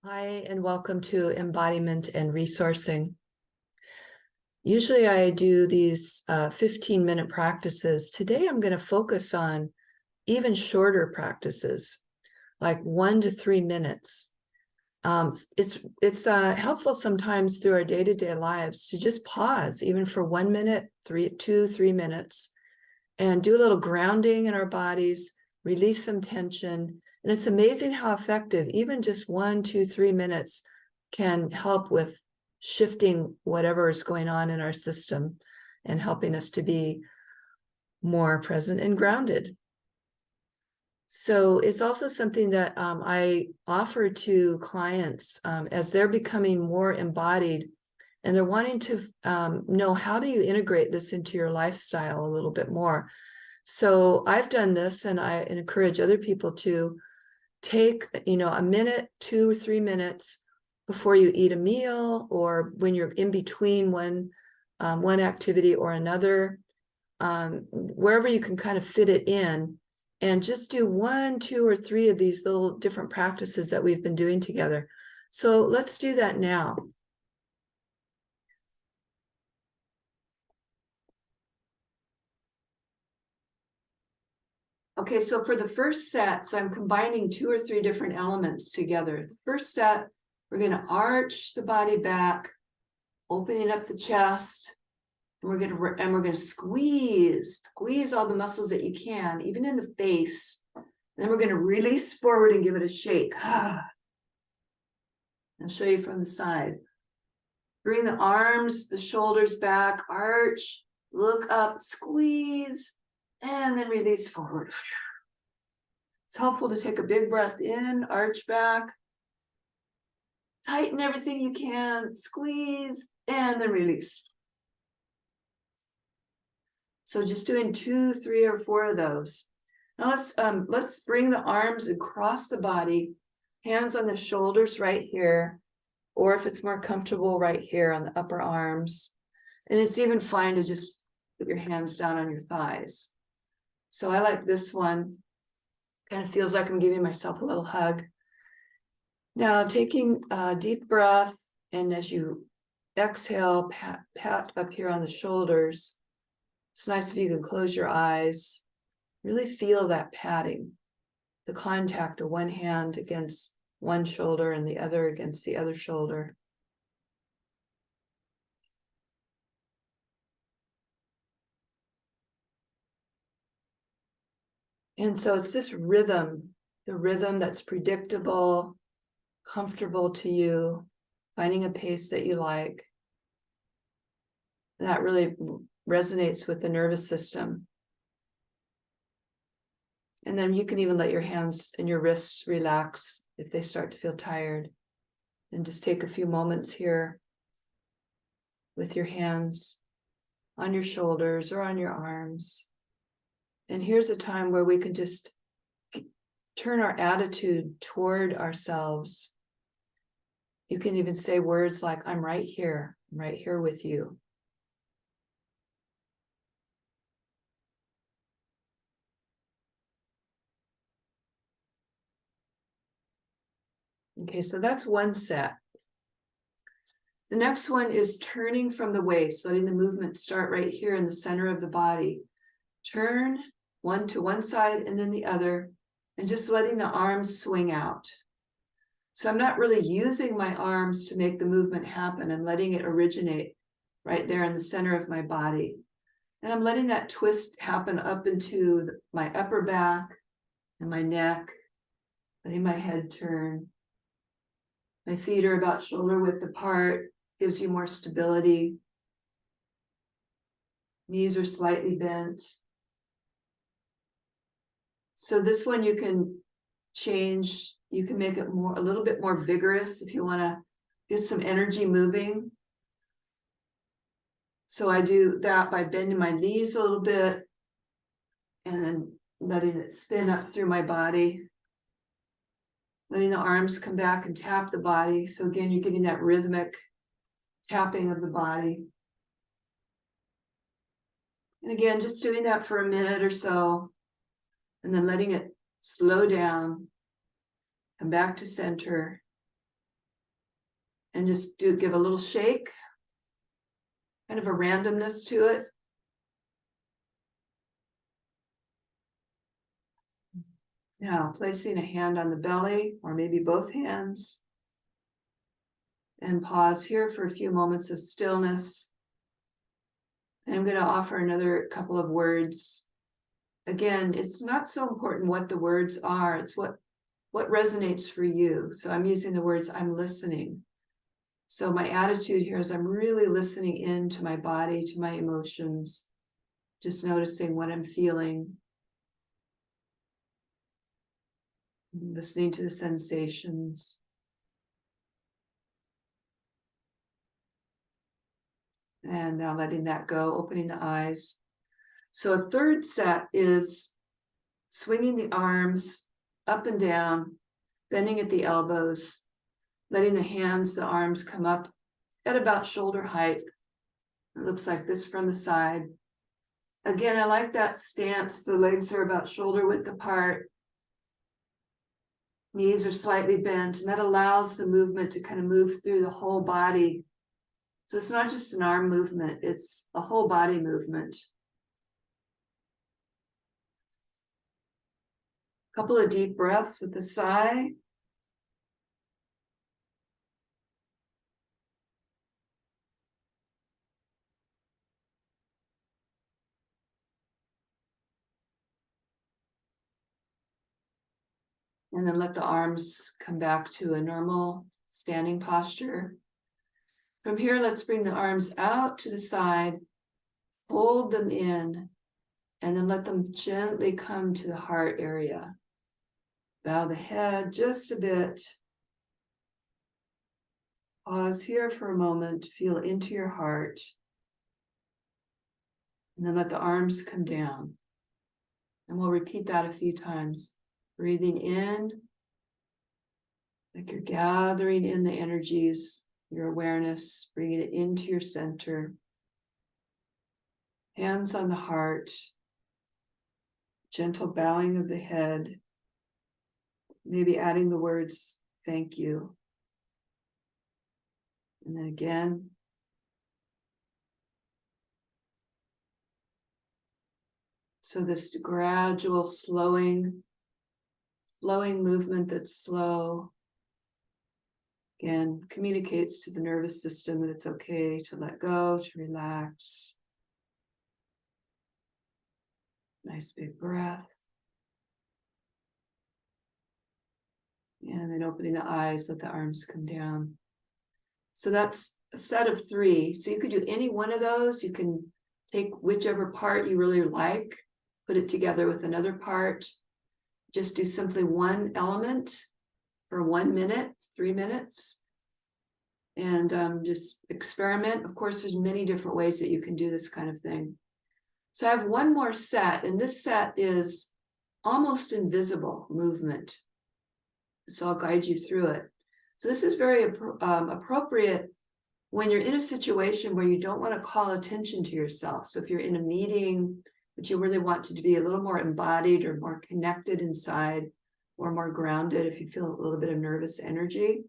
Hi, and welcome to Embodiment and Resourcing. Usually I do these 15-minute practices. Today I'm going to focus on even shorter practices, like 1 to 3 minutes. It's helpful sometimes through our day-to-day lives to just pause, even for 1 minute, 3 minutes, and do a little grounding in our bodies, release some tension. And it's amazing how effective even just 1, 2, 3 minutes can help with shifting whatever is going on in our system and helping us to be more present and grounded. So it's also something that I offer to clients as they're becoming more embodied and they're wanting to know, how do you integrate this into your lifestyle a little bit more? So I've done this, and I encourage other people to take, a minute, 2 or 3 minutes before you eat a meal, or when you're in between one activity or another, wherever you can kind of fit it in, and just do 1, 2, or 3 of these little different practices that we've been doing together. So let's do that now. Okay, so for the first set, so I'm combining 2 or 3 different elements together. The first set, we're going to arch the body back, opening up the chest, and we're going to squeeze all the muscles that you can, even in the face. Then we're going to release forward and give it a shake. I'll show you from the side. Bring the arms, the shoulders back, arch, look up, squeeze, and then release forward. It's helpful to take a big breath in, arch back, tighten everything you can, squeeze, and then release. So just doing 2, 3, or 4 of those. Now let's bring the arms across the body, hands on the shoulders right here, or if it's more comfortable, right here on the upper arms. And it's even fine to just put your hands down on your thighs. So I like this one. Kind of feels like I'm giving myself a little hug. Now taking a deep breath, and as you exhale, pat up here on the shoulders. It's nice if you can close your eyes. Really feel that patting, the contact of one hand against one shoulder and the other against the other shoulder. And so it's this rhythm, the rhythm that's predictable, comfortable to you, finding a pace that you like. That really resonates with the nervous system. And then you can even let your hands and your wrists relax if they start to feel tired. And just take a few moments here with your hands on your shoulders or on your arms. And here's a time where we can just turn our attitude toward ourselves. You can even say words like, I'm right here with you. Okay, so that's one set. The next one is turning from the waist, letting the movement start right here in the center of the body. Turn one to one side and then the other, and just letting the arms swing out. So I'm not really using my arms to make the movement happen. I'm letting it originate right there in the center of my body. And I'm letting that twist happen up into my upper back and my neck, letting my head turn. My feet are about shoulder width apart, gives you more stability. Knees are slightly bent. So this one you can change, you can make it a little bit more vigorous if you want to get some energy moving. So I do that by bending my knees a little bit and then letting it spin up through my body. Letting the arms come back and tap the body. So again, you're getting that rhythmic tapping of the body. And again, just doing that for a minute or so, and then letting it slow down, come back to center, And just give a little shake, kind of a randomness to it. Now, placing a hand on the belly, or maybe both hands, and pause here for a few moments of stillness. And I'm going to offer another couple of words. Again, it's not so important what the words are, it's what resonates for you. So I'm using the words, I'm listening. So my attitude here is I'm really listening into my body, to my emotions, just noticing what I'm feeling, listening to the sensations. And now letting that go, opening the eyes. So a third set is swinging the arms up and down, bending at the elbows, letting the hands, the arms come up at about shoulder height. It looks like this from the side. Again, I like that stance. The legs are about shoulder width apart. Knees are slightly bent, and that allows the movement to kind of move through the whole body. So it's not just an arm movement, it's a whole body movement. A couple of deep breaths with a sigh. And then let the arms come back to a normal standing posture. From here, let's bring the arms out to the side, fold them in, and then let them gently come to the heart area. Bow the head just a bit. Pause here for a moment, feel into your heart. And then let the arms come down. And we'll repeat that a few times. Breathing in, like you're gathering in the energies, your awareness, bringing it into your center. Hands on the heart, gentle bowing of the head, maybe adding the words, thank you. And then again. So this gradual flowing movement that's slow, again, communicates to the nervous system that it's okay to let go, to relax. Nice big breath. And then opening the eyes, let the arms come down. So that's a set of 3. So you could do any one of those. You can take whichever part you really like, put it together with another part. Just do simply one element for 1 minute, 3 minutes. And just experiment. Of course, there's many different ways that you can do this kind of thing. So I have one more set, and this set is almost invisible movement. So I'll guide you through it. So this is very appropriate when you're in a situation where you don't want to call attention to yourself. So if you're in a meeting, but you really want to be a little more embodied or more connected inside, or more grounded if you feel a little bit of nervous energy.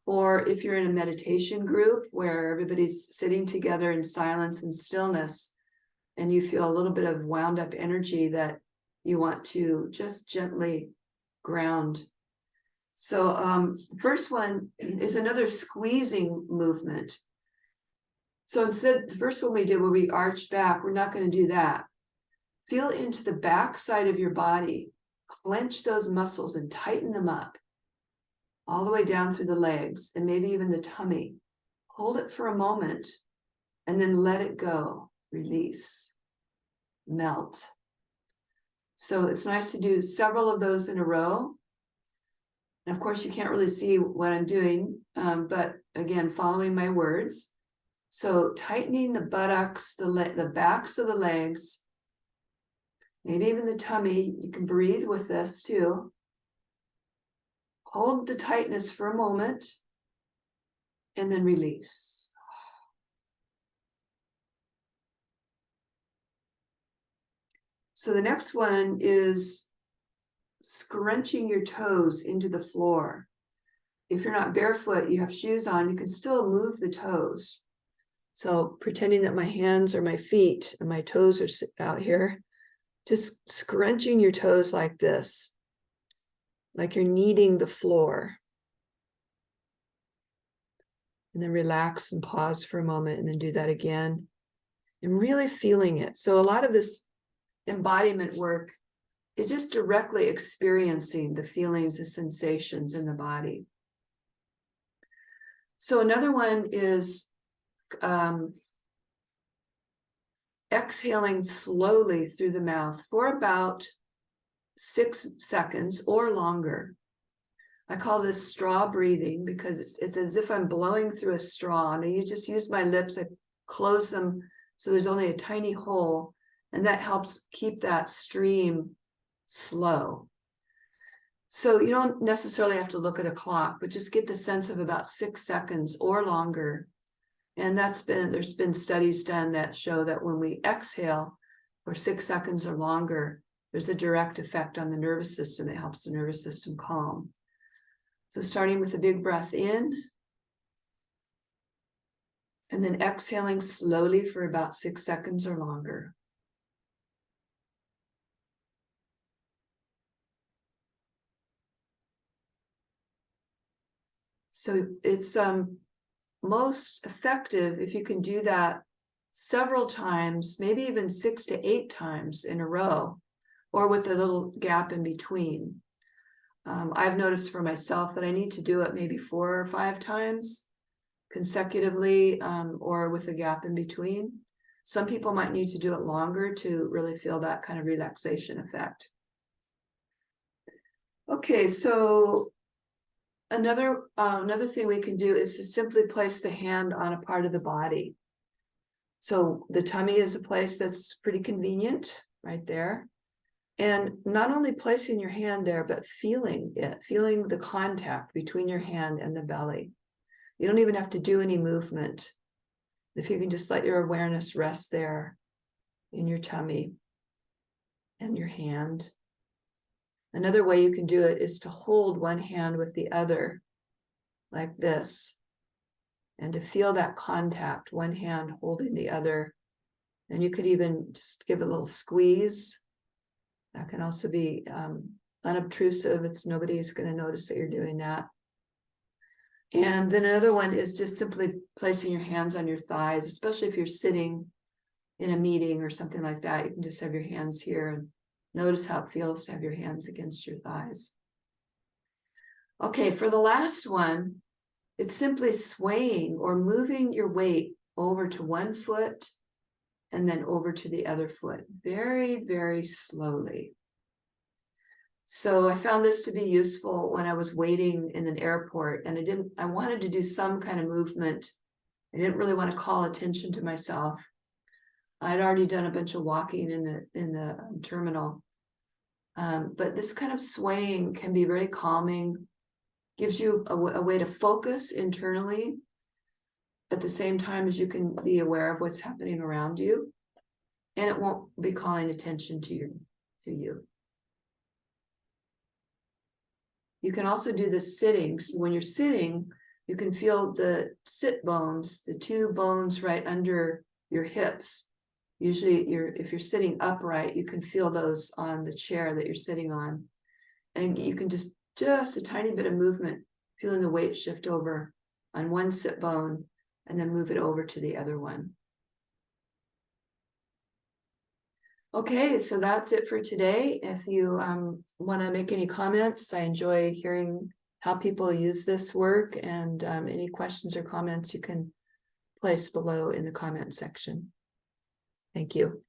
Or if you're in a meditation group where everybody's sitting together in silence and stillness, and you feel a little bit of wound up energy that you want to just gently ground. So the first one is another squeezing movement. So instead, the first one we did where we arched back, we're not going to do that. Feel into the back side of your body, clench those muscles and tighten them up all the way down through the legs and maybe even the tummy. Hold it for a moment and then let it go. Release, melt. So it's nice to do several of those in a row. And of course, you can't really see what I'm doing, but again, following my words. So tightening the buttocks, the backs of the legs, maybe even the tummy. You can breathe with this too. Hold the tightness for a moment and then release. So the next one is scrunching your toes into the floor. if you're not barefoot, you have shoes on, you can still move the toes. So pretending that my hands are my feet and my toes are out here, just scrunching your toes like this, like you're kneading the floor. And then relax and pause for a moment and then do that again. And really feeling it. So a lot of this embodiment work is just directly experiencing the feelings, the sensations in the body. So another one is exhaling slowly through the mouth for about 6 seconds or longer. I call this straw breathing because it's as if I'm blowing through a straw. And you just use my lips, I close them so there's only a tiny hole, and that helps keep that stream slow. So you don't necessarily have to look at a clock, but just get the sense of about 6 seconds or longer. And there's been studies done that show that when we exhale for 6 seconds or longer, there's a direct effect on the nervous system that helps the nervous system calm. So starting with a big breath in, and then exhaling slowly for about 6 seconds or longer. So it's most effective if you can do that several times, maybe even 6 to 8 times in a row, or with a little gap in between. I've noticed for myself that I need to do it maybe 4 or 5 times consecutively, or with a gap in between. Some people might need to do it longer to really feel that kind of relaxation effect. Okay, so another thing we can do is to simply place the hand on a part of the body. So the tummy is a place that's pretty convenient right there. And not only placing your hand there, but feeling it, feeling the contact between your hand and the belly. You don't even have to do any movement. If you can just let your awareness rest there in your tummy and your hand. Another way you can do it is to hold one hand with the other like this, and to feel that contact, one hand holding the other. And you could even just give it a little squeeze. That can also be unobtrusive. Nobody's going to notice that you're doing that. And then another one is just simply placing your hands on your thighs, especially if you're sitting in a meeting or something like that. You can just have your hands here and notice how it feels to have your hands against your thighs. Okay, for the last one, it's simply swaying or moving your weight over to one foot and then over to the other foot, very, very slowly. So I found this to be useful when I was waiting in an airport, and I wanted to do some kind of movement. I didn't really want to call attention to myself. I'd already done a bunch of walking in the terminal. But this kind of swaying can be very calming, gives you a way to focus internally at the same time as you can be aware of what's happening around you, and it won't be calling attention to you. You can also do this sitting. So when you're sitting, you can feel the sit bones, the 2 bones right under your hips. Usually if you're sitting upright, you can feel those on the chair that you're sitting on. And you can just a tiny bit of movement, feeling the weight shift over on one sit bone and then move it over to the other one. Okay, so that's it for today. If you want to make any comments, I enjoy hearing how people use this work, and any questions or comments you can place below in the comment section. Thank you.